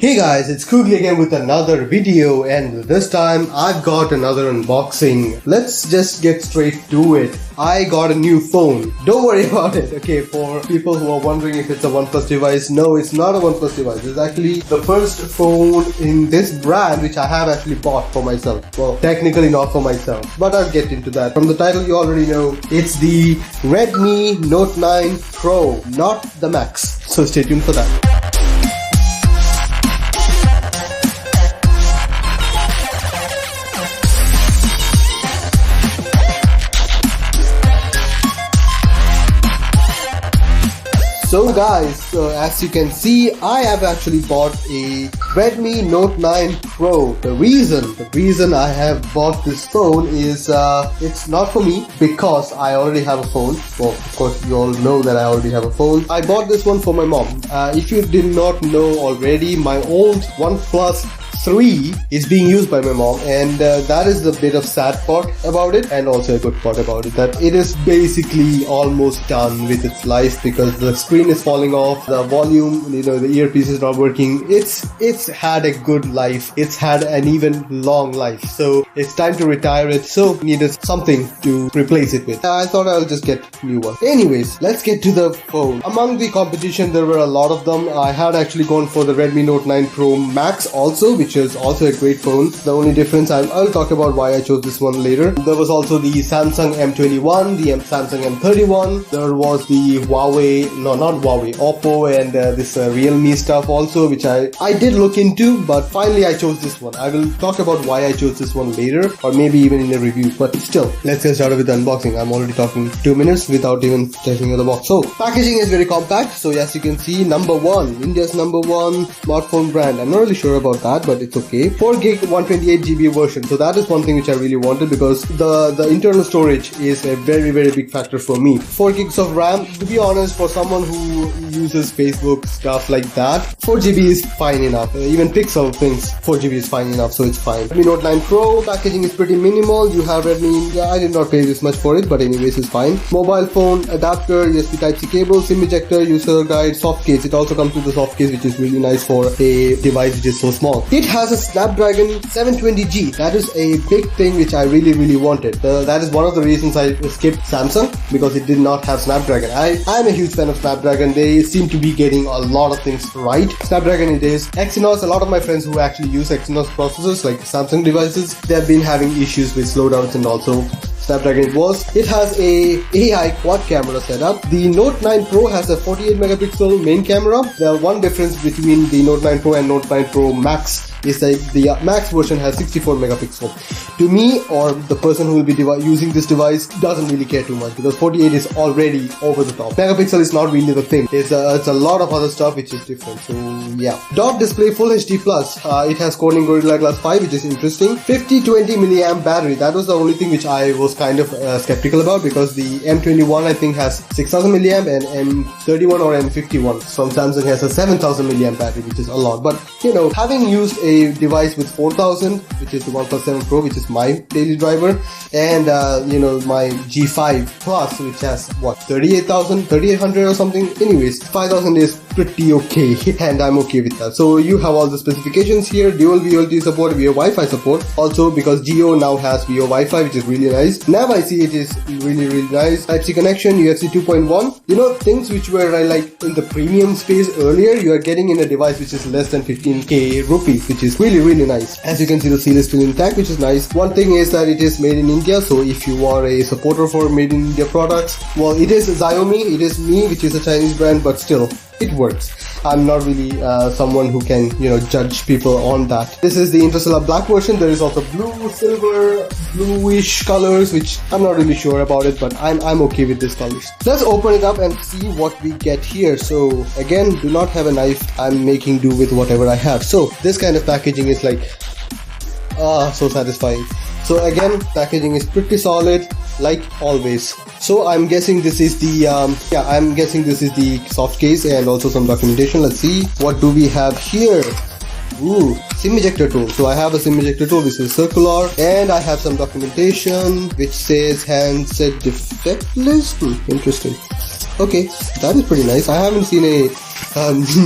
Hey guys, it's Kugli again with another video, and this time I've got another unboxing. Let's just get straight to it. I got a new phone. Don't worry about it, okay? For people who are wondering if it's a OnePlus device, no, it's not a OnePlus device. It's actually the first phone in this brand which I have actually bought for myself. Well, technically not for myself, but I'll get into that. From the title you already know, it's the Redmi Note 9 Pro, not the Max. So stay tuned for that. So guys, as you can see, I have actually bought a Redmi Note 9 Pro. The reason I have bought this phone is it's not for me because I already have a phone. Well, of course you all know that I already have a phone. I bought this one for my mom. If you did not know already, my old OnePlus 3 is being used by my mom, and that is the bit of sad part about it, and also a good part about it, that it is basically almost done with its life because the screen is falling off, the volume, the earpiece is not working. It's had a good life, it's had an even long life, so it's time to retire it, so needed something to replace it with. I thought I'll just get a new one. Anyways, let's get to the phone. Among the competition, there were a lot of them. I had actually gone for the Redmi Note 9 Pro Max also, which is also a great phone. The only difference, I'll talk about why I chose this one later. There was also the Samsung M21, the Samsung M31. There was the Oppo and this Realme stuff also, which I did look into, but finally I chose this one. I will talk about why I chose this one later, or maybe even in a review, but still, let's get started with the unboxing. I'm already talking 2 minutes without even checking the box. So, packaging is very compact. So as you can see, India's number one smartphone brand. I'm not really sure about that, but it's okay. 4GB 128GB version. So that is one thing which I really wanted, because the internal storage is a very big factor for me. 4 gigs of RAM. To be honest, for someone who uses Facebook stuff like that, 4GB is fine enough. Even Pixel thinks 4GB is fine enough, so it's fine. Redmi Note 9 Pro packaging is pretty minimal. You have Redmi India. I did not pay this much for it, but anyways, it's fine. Mobile phone, adapter, USB Type-C cable, SIM ejector, user guide, soft case. It also comes with the soft case, which is really nice for a device which is so small. It has a Snapdragon 720G. That is a big thing which I really wanted. That is one of the reasons I skipped Samsung, because it did not have Snapdragon. I'm a huge fan of Snapdragon. They seem to be getting a lot of things right. Snapdragon it is. Exynos, a lot of my friends who actually use Exynos processors like Samsung devices, they've been having issues with slowdowns, and also Snapdragon it was. It has a AI quad camera setup. The Note 9 Pro has a 48 megapixel main camera. The one difference between the Note 9 Pro and Note 9 Pro Max is that the Max version has 64 megapixel. To me, or the person who will be using this device, doesn't really care too much, because 48 is already over the top. Megapixel is not really the thing. It's a lot of other stuff which is different. So yeah. Dot display Full HD Plus. It has Corning Gorilla Glass 5, which is interesting. 50-20 milliamp battery. That was the only thing which I was kind of skeptical about, because the M21 I think has 6000 milliamp, and M31 or M51 from Samsung has a 7000 milliamp battery, which is a lot. But having used a device with 4000, which is the OnePlus 7 Pro, which is my daily driver, and my G5 Plus, which has 3800 or something. Anyways, 5000 is pretty okay, and I'm okay with that. So you have all the specifications here. Dual VoLTE support, VO Wi-Fi support. Also, because Jio now has VO Wi-Fi, which is really nice. Nav IC, it is really nice. Type-C connection, UFC 2.1. Things which were like in the premium space earlier, you are getting in a device which is less than 15k rupees, which is really nice. As you can see, the seal is still intact, which is nice. One thing is that it is made in India, so if you are a supporter for made in India products, well, it is Xiaomi, it is me, which is a Chinese brand, but still, it works. I'm not really someone who can, judge people on that. This is the Interstellar Black version. There is also blue, silver, bluish colors, which I'm not really sure about it, but I'm okay with these colors. Let's open it up and see what we get here. So again, do not have a knife. I'm making do with whatever I have. So this kind of packaging is like, so satisfying. So again, packaging is pretty solid, like always. So I'm guessing this is the soft case and also some documentation. Let's see, what do we have here? Ooh, SIM ejector tool. So I have a SIM ejector tool, which is circular, and I have some documentation which says handset defect list. Interesting. Okay, that is pretty nice. I haven't seen a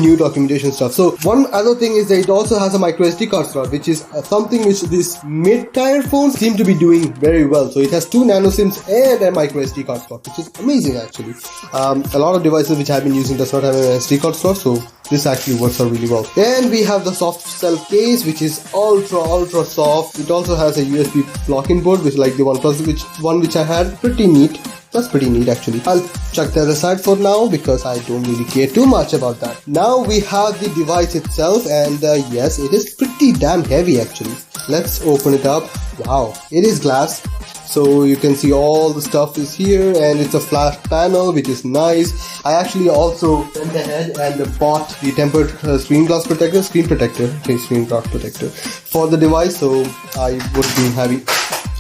new documentation stuff. So one other thing is that it also has a micro SD card slot, which is something which these mid-tier phones seem to be doing very well. So it has 2 nano SIMs and a micro SD card slot, which is amazing actually. A lot of devices which I've been using does not have an SD card slot, so this actually works out really well. And we have the soft shell case, which is ultra soft. It also has a USB lock-in port, which like the one which I had. Pretty neat. That's pretty neat actually. I'll chuck that aside for now because I don't really care too much about that. Now we have the device itself, and yes, it is pretty damn heavy actually. Let's open it up. Wow, it is glass. So you can see all the stuff is here, and it's a flat panel, which is nice. I actually also went ahead and bought the tempered screen glass protector for the device, so I would be happy.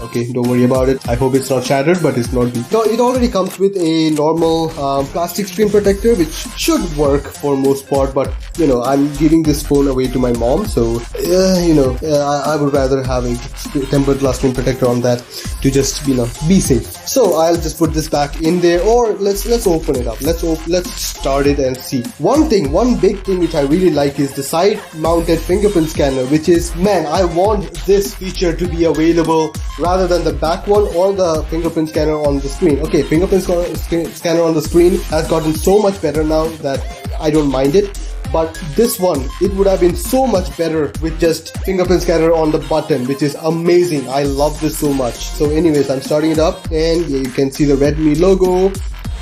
Okay, don't worry about it. I hope it's not shattered, but it's not. So it already comes with a normal plastic screen protector, which should work for most part. But you know, I'm giving this phone away to my mom, so I would rather have a tempered glass screen protector on that to just be safe. So I'll just put this back in there, or let's open it up. Let's start it and see. One big thing which I really like is the side-mounted fingerprint scanner, which is, man, I want this feature to be available rather than the back one or the fingerprint scanner on the screen. Okay, fingerprint scanner on the screen has gotten so much better now that I don't mind it. But this one, it would have been so much better with just fingerprint scanner on the button, which is amazing. I love this so much. So anyways, I'm starting it up, and yeah, you can see the Redmi logo.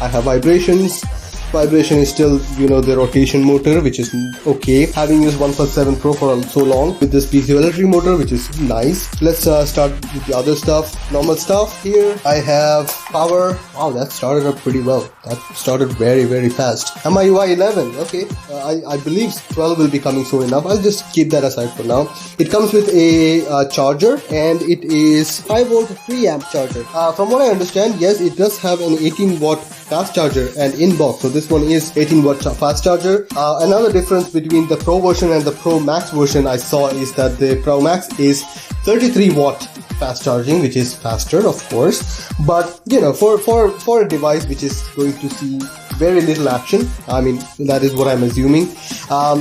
I have vibrations. Vibration is still, the rotation motor, which is okay. Having used OnePlus 7 Pro for so long with this piezoelectric motor, which is nice. Let's start with the other stuff. Normal stuff here. I have power. Wow, that started up pretty well. That started very, very fast. MIUI 11. Okay, I believe 12 will be coming soon enough. I'll just keep that aside for now. It comes with a charger, and it is 5 volt 3 amp charger. From what I understand, yes, it does have an 18 watt fast charger and in-box. So this one is 18 watt fast charger. Another difference between the Pro version and the Pro Max version I saw is that the Pro Max is 33 watt fast charging, which is faster, of course. But for a device which is going to see very little action, I mean, that is what I'm assuming. What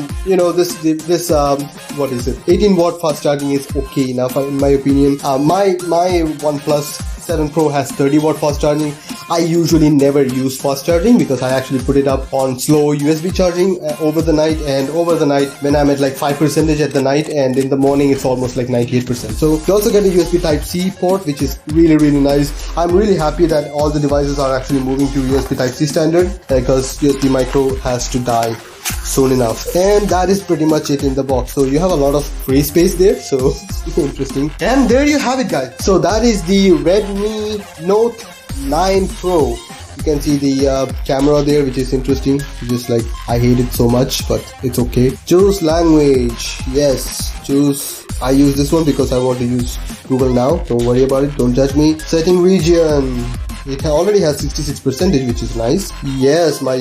is it? 18 watt fast charging is okay enough in my opinion. My OnePlus 7 Pro has 30 watt fast charging. I usually never use fast charging because I actually put it up on slow USB charging over the night, and over the night when I'm at like 5% at the night, and in the morning it's almost like 98%. So you also get a USB Type-C port, which is really, really nice. I'm really happy that all the devices are actually moving to USB Type-C standard, because USB micro has to die soon enough. And that is pretty much it in the box. So you have a lot of free space there, so interesting. And there you have it, guys. So that is the Redmi Note 9 Pro. You can see the camera there, which is interesting. Just like, I hate it so much, but it's okay. Choose language. Yes, choose. I use this one because I want to use Google Now. Don't worry about it. Don't judge me. Setting region. It already has 66%, which is nice. Yes, my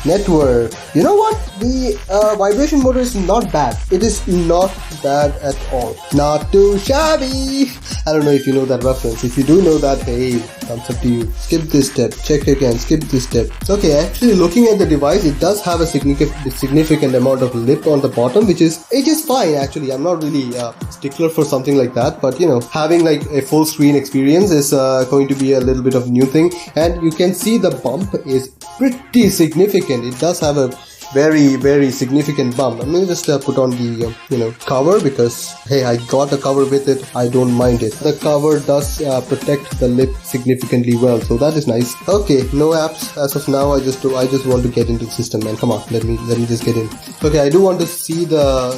network. You know what? The vibration motor is not bad. It is not bad at all. Not too shabby. I don't know if you know that reference. If you do know that, hey, thumbs up to you. Skip this step. Check again. Skip this step. Okay, actually looking at the device, it does have a significant amount of lip on the bottom, which is fine actually. I'm not really stickler for something like that, but having like a full screen experience is going to be a little bit of new thing. And you can see the bump is pretty significant. It does have a very, very significant bump. I'm gonna just put on the cover, because hey, I got the cover with it. I don't mind it. The cover does protect the lip significantly well, so that is nice. Okay, no apps as of now. I just want to get into the system, man. Come on, let me just get in. Okay, I do want to see the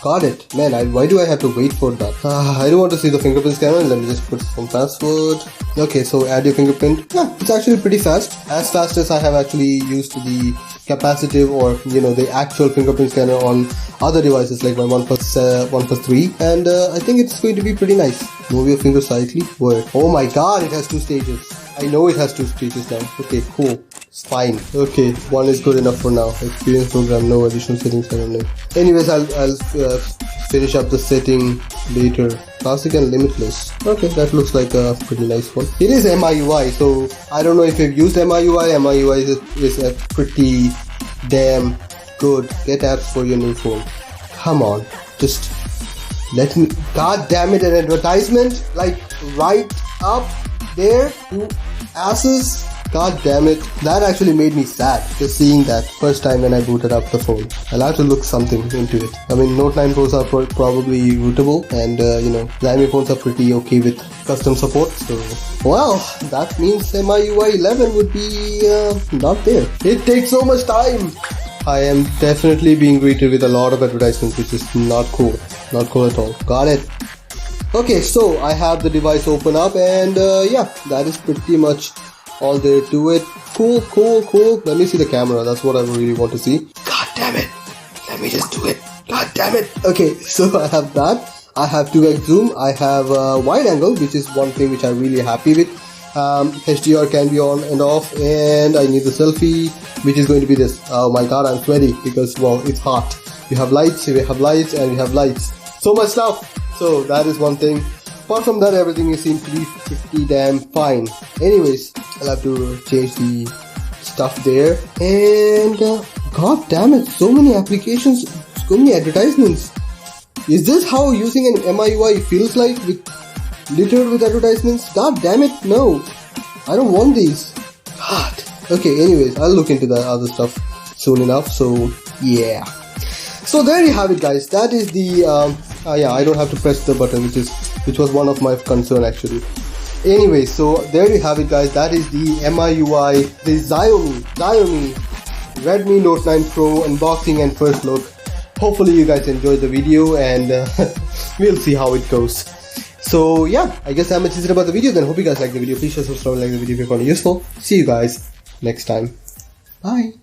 got it, man. Why do I have to wait for that? I do want to see the fingerprint scanner. Let me just put some password. Okay, so add your fingerprint. Yeah, it's actually pretty fast. As fast as I have actually used the capacitive or the actual fingerprint scanner on other devices like my OnePlus 3, and I think it's going to be pretty nice. Move your finger slightly. Where? Oh my god, it has 2 stages. I know it has 2 stages now. Okay, cool. It's fine. Okay, one is good enough for now. Experience program, no additional settings. I don't know. Anyways, I'll finish up the setting later. Classic and limitless. Okay, that looks like a pretty nice one. It is MIUI, so I don't know if you've used MIUI. MIUI is a pretty damn good. Get apps for your new phone. Come on, just let me. God damn it, an advertisement like right up there, you asses. God damn it. That actually made me sad, just seeing that first time when I booted up the phone. I'll have to look something into it. I mean, Note 9 Pros are probably rootable, and Xiaomi phones are pretty okay with custom support. So, well, that means MIUI 11 would be not there. It takes so much time. I am definitely being greeted with a lot of advertisements, which is not cool. Not cool at all. Got it. Okay, so I have the device open up, and yeah, that is pretty much all there to it. Cool. Let me see the camera. That's what I really want to see. God damn it. Let me just do it. God damn it. Okay, so I have that. I have 2x zoom. I have wide angle, which is one thing which I'm really happy with. HDR can be on and off, and I need the selfie, which is going to be this. Oh my god, I'm sweaty because, well, it's hot. You have lights, we have lights, and we have lights. So much stuff. So that is one thing. Apart from that, everything seems to be pretty damn fine. Anyways, I'll have to change the stuff there. And god damn it, so many applications, so many advertisements. Is this how using an MIUI feels like, with littered with advertisements? God damn it, no. I don't want these. God. Okay, anyways, I'll look into the other stuff soon enough. So yeah. So there you have it, guys. That is the yeah, I don't have to press the button, which was one of my concern actually. Anyway, so there you have it, guys. That is the MIUI, the Xiaomi Redmi Note 9 Pro unboxing and first look. Hopefully you guys enjoyed the video, and we'll see how it goes. So yeah, I guess that much is it about the video. Then hope you guys like the video. Please share, subscribe, like the video if you found it useful. See you guys next time. Bye.